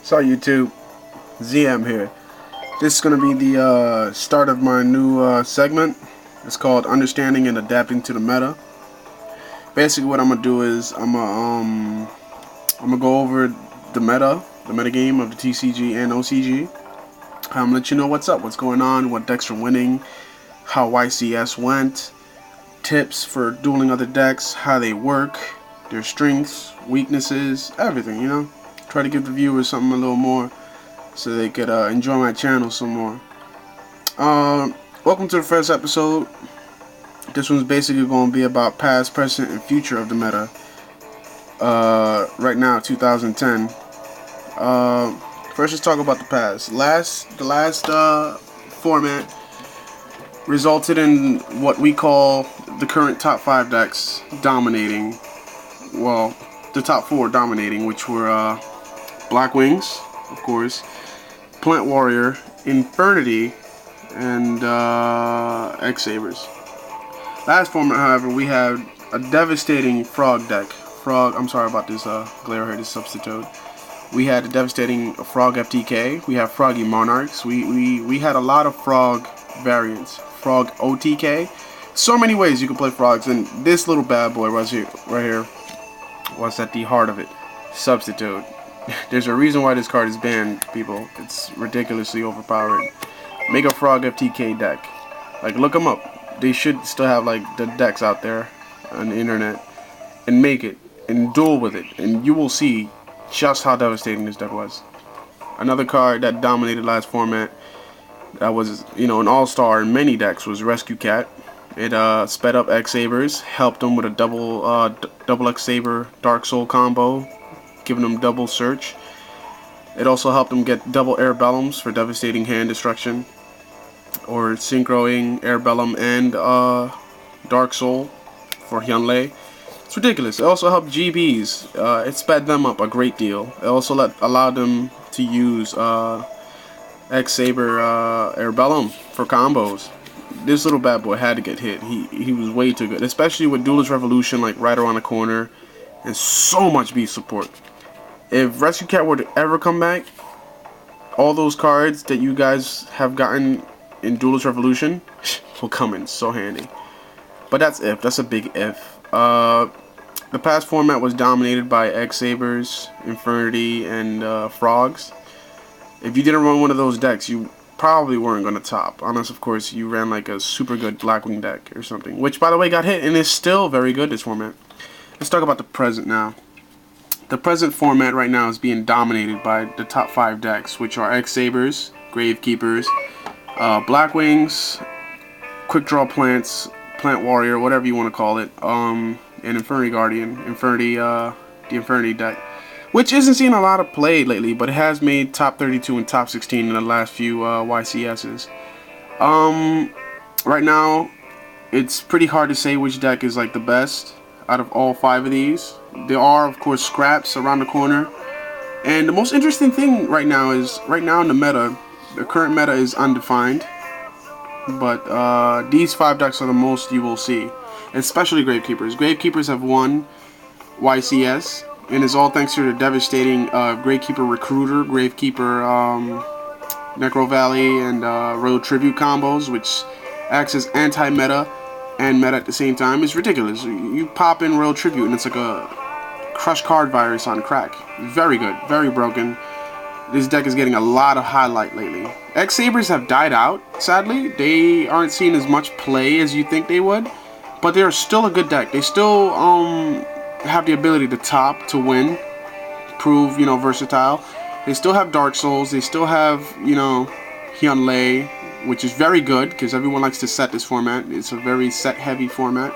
So YouTube, ZM here. This is going to be the start of my new segment. It's called Understanding and Adapting to the Meta. Basically what I'm going to do is I'm going to go over the meta game of the TCG and OCG. I'm going to let you know what's up, what's going on, what decks are winning, how YCS went, tips for dueling other decks, how they work, their strengths, weaknesses, everything, you know. Try to give the viewers something a little more so they could enjoy my channel some more. Welcome to the first episode. This one's basically going to be about past, present, and future of the meta. Right now, 2010. First, let's talk about the past. The last format resulted in what we call the current top 5 decks dominating. Well, the top 4 dominating, which were Black Wings, of course, Plant Warrior, Infernity, and X-Sabers. Last format, however, we had a devastating Frog deck. I'm sorry about this glare here, this substitute. We had a devastating Frog FTK. We have Froggy Monarchs. We had a lot of Frog variants. Frog OTK. So many ways you can play Frogs, and this little bad boy right here was at the heart of it. Substitute. There's a reason why this card is banned, people. It's ridiculously overpowered. Make a Frog FTK deck. Like, look them up. They should still have like the decks out there on the internet, and make it and duel with it, and you will see just how devastating this deck was. Another card that dominated last format, that was, you know, an all-star in many decks, was Rescue Cat. It sped up X-Sabers, helped them with a double X-Saber Dark Soul combo, giving them double search. It also helped them get double Air Bellums for devastating hand destruction, or synchroing Air Bellum and Dark Soul for Hyunlei. It's ridiculous. It also helped GBs. It sped them up a great deal. It also allowed them to use X-Saber Air Bellum for combos. This little bad boy had to get hit. He was way too good, especially with Duelist Revolution like right around the corner, and so much beast support. If Rescue Cat were to ever come back, all those cards that you guys have gotten in Duelist Revolution will come in so handy. But that's if. That's a big if. The past format was dominated by X-Sabers, Infernity, and Frogs. If you didn't run one of those decks, you probably weren't going to top. Unless, of course, you ran like a super good Blackwing deck or something. Which, by the way, got hit and is still very good this format. Let's talk about the present now. The present format right now is being dominated by the top 5 decks, which are X-Sabers, Gravekeepers, Blackwings, Quick Draw Plants, Plant Warrior, whatever you want to call it, and Infernity Guardian, the Infernity deck, which isn't seeing a lot of play lately, but it has made top 32 and top 16 in the last few YCSs. Right now, it's pretty hard to say which deck is like the best out of all 5 of these. There are, of course, scraps around the corner, and the most interesting thing right now in the meta, the current meta is undefined. But these 5 decks are the most you will see, especially Gravekeepers. Gravekeepers have won YCS, and it's all thanks to the devastating Gravekeeper Recruiter, Gravekeeper Necro Valley, and Royal Tribute combos, which acts as anti-meta and meta at the same time. It's ridiculous. You pop in Royal Tribute, and it's like a crush card virus on crack. Very good, very broken. This deck is getting a lot of highlight lately. X-Sabers have died out, sadly. They aren't seeing as much play as you think they would, but they're still a good deck. They still have the ability to top, to win, prove, you know, versatile. They still have Dark Souls. They still have, you know, Hyunlei, which is very good because everyone likes to set this format. It's a very set-heavy format.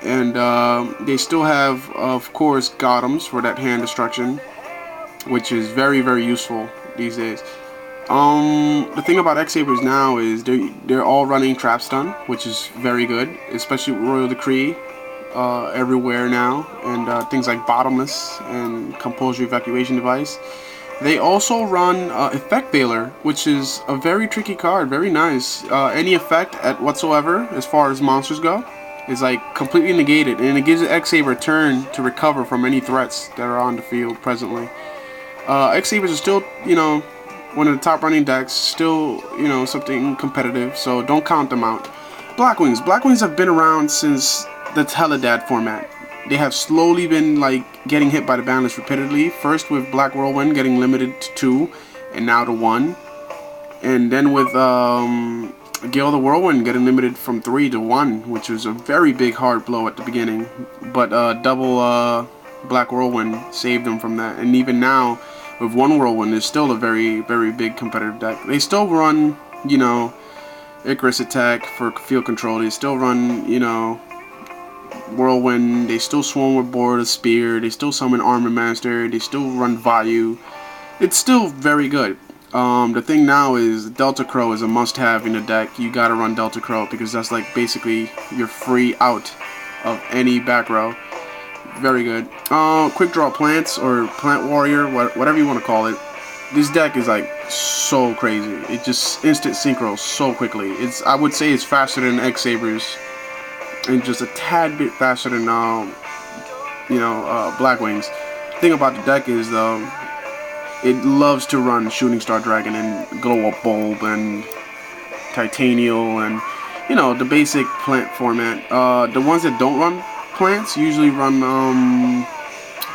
And they still have, of course, Gotems for that hand destruction, which is very, very useful these days. The thing about X-Sabers now is they're all running Trap Stun, which is very good, especially with Royal Decree everywhere now, and things like Bottomless and Compulsory Evacuation Device. They also run Effect Veiler, which is a very tricky card, very nice. Any effect at whatsoever, as far as monsters go, is like completely negated, and it gives the X-Saber a turn to recover from any threats that are on the field presently. X-Sabers are still, you know, one of the top running decks, still, you know, something competitive, so don't count them out. Blackwings. Blackwings have been around since the Teledad format. They have slowly been, like, getting hit by the ban list repeatedly. First with Black Whirlwind getting limited to 2, and now to 1. And then with Gale the Whirlwind getting limited from 3 to 1, which was a very big hard blow at the beginning. But double Black Whirlwind saved them from that. And even now, with 1 Whirlwind, is still a very, very big competitive deck. They still run, you know, Icarus Attack for field control. They still run, you know, Whirlwind. They still swarm with Board of Spear. They still summon Armor Master. They still run Vayu. It's still very good. The thing now is Delta Crow is a must-have in the deck. You gotta run Delta Crow because that's like basically your free out of any back row. Very good. Quick Draw Plants or Plant Warrior, whatever you want to call it. This deck is like so crazy. It just instant synchro so quickly. I would say it's faster than X-Sabers and just a tad bit faster than Blackwings. The thing about the deck is though, it loves to run Shooting Star Dragon and Glow Up Bulb and Titanial and, you know, the basic plant format. The ones that don't run plants usually run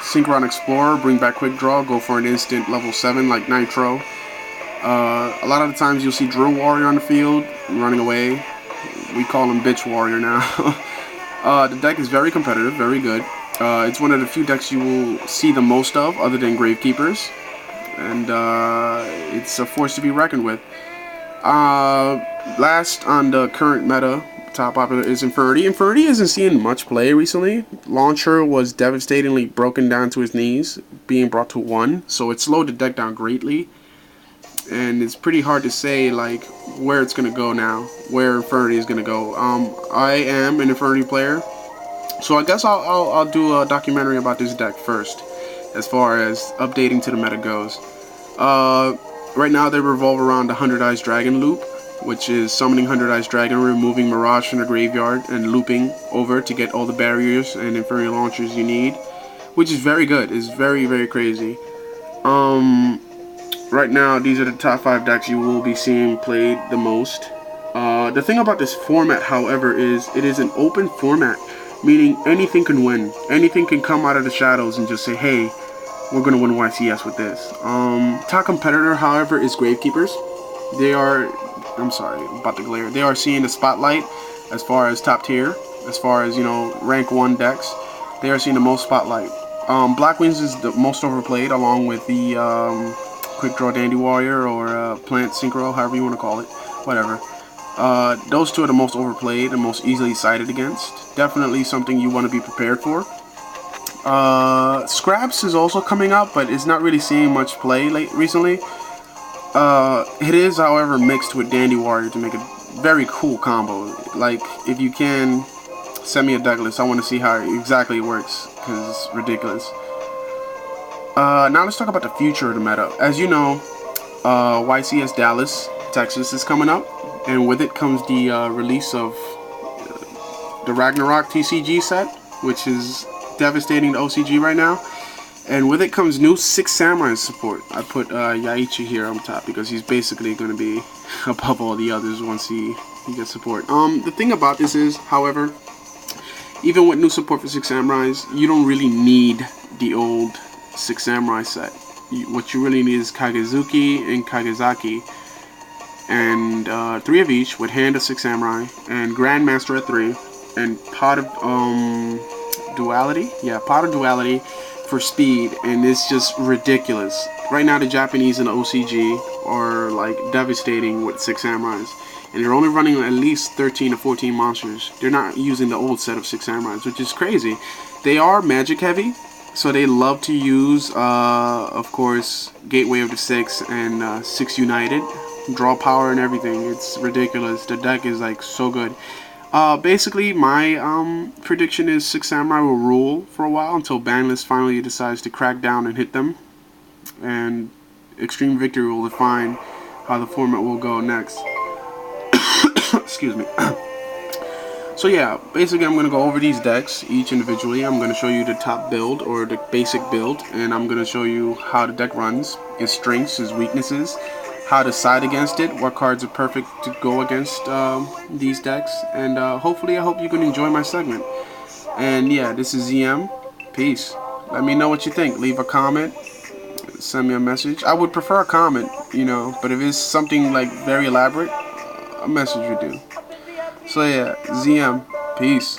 Synchron Explorer, bring back Quick Draw, go for an instant level 7 like Nitro. A lot of the times you'll see Drill Warrior on the field running away. We call him Bitch Warrior now. The deck is very competitive, very good. It's one of the few decks you will see the most of other than Gravekeepers. And it's a force to be reckoned with. Last on the current meta, top popular is Infernity. Infernity isn't seeing much play recently. Launcher was devastatingly broken down to his knees, being brought to 1, so it slowed the deck down greatly. And it's pretty hard to say like where it's gonna go now, where Infernity is gonna go. I am an Infernity player, so I guess I'll do a documentary about this deck first, as far as updating to the meta goes. Right now they revolve around the 100 Eyes Dragon loop, which is summoning 100 Eyes Dragon, removing Mirage from the graveyard, and looping over to get all the barriers and Infernity launchers you need, which is very good. It's very, very crazy. Right now, these are the top 5 decks you will be seeing played the most. The thing about this format, however, is it is an open format, meaning anything can win. Anything can come out of the shadows and just say, hey, we're going to win YCS with this. Top competitor, however, is Gravekeepers. They are, I'm sorry about the glare, they are seeing the spotlight as far as top tier, as far as, you know, rank 1 decks. They are seeing the most spotlight. Blackwings is the most overplayed, along with the Quick Draw Dandy Warrior or Plant Synchro, however you want to call it, whatever. Those two are the most overplayed and most easily sided against. Definitely something you want to be prepared for. Scraps is also coming up, but it's not really seeing much play recently. It is, however, mixed with Dandy Warrior to make a very cool combo. Like, if you can, send me a deck list. I want to see how exactly it works, because it's ridiculous. Now let's talk about the future of the meta. As you know, YCS Dallas, Texas is coming up, and with it comes the release of the Ragnarok TCG set, which is devastating the OCG right now. And with it comes new 6 Samurai support. I put Yaichi here on top because he's basically going to be above all the others once he gets support. The thing about this is, however, even with new support for 6 Samurais, you don't really need the old 6 Samurai set. What you really need is Kagezuki and Kagezaki, and 3 of each with Hand of 6 Samurai, and Grandmaster at 3, and Pot of Duality? Yeah, Pot of Duality for speed, and it's just ridiculous. Right now the Japanese and the OCG are like devastating with 6 Samurais, and they're only running at least 13 to 14 monsters. They're not using the old set of 6 Samurais, which is crazy. They are magic heavy, so they love to use, of course, Gateway of the 6 and 6 United. Draw power and everything. It's ridiculous. The deck is like so good. Basically, my prediction is 6 Samurai will rule for a while until Banlist finally decides to crack down and hit them. And Extreme Victory will define how the format will go next. Excuse me. So So yeah, basically I'm going to go over these decks each individually. I'm going to show you the top build or the basic build, and I'm going to show you how the deck runs, its strengths, its weaknesses, how to side against it, what cards are perfect to go against these decks, and hopefully I hope you can enjoy my segment. And yeah, this is ZM. Peace. Let me know what you think. Leave a comment. Send me a message. I would prefer a comment, you know, but if it's something like very elaborate, a message would do. So yeah, ZM. Peace.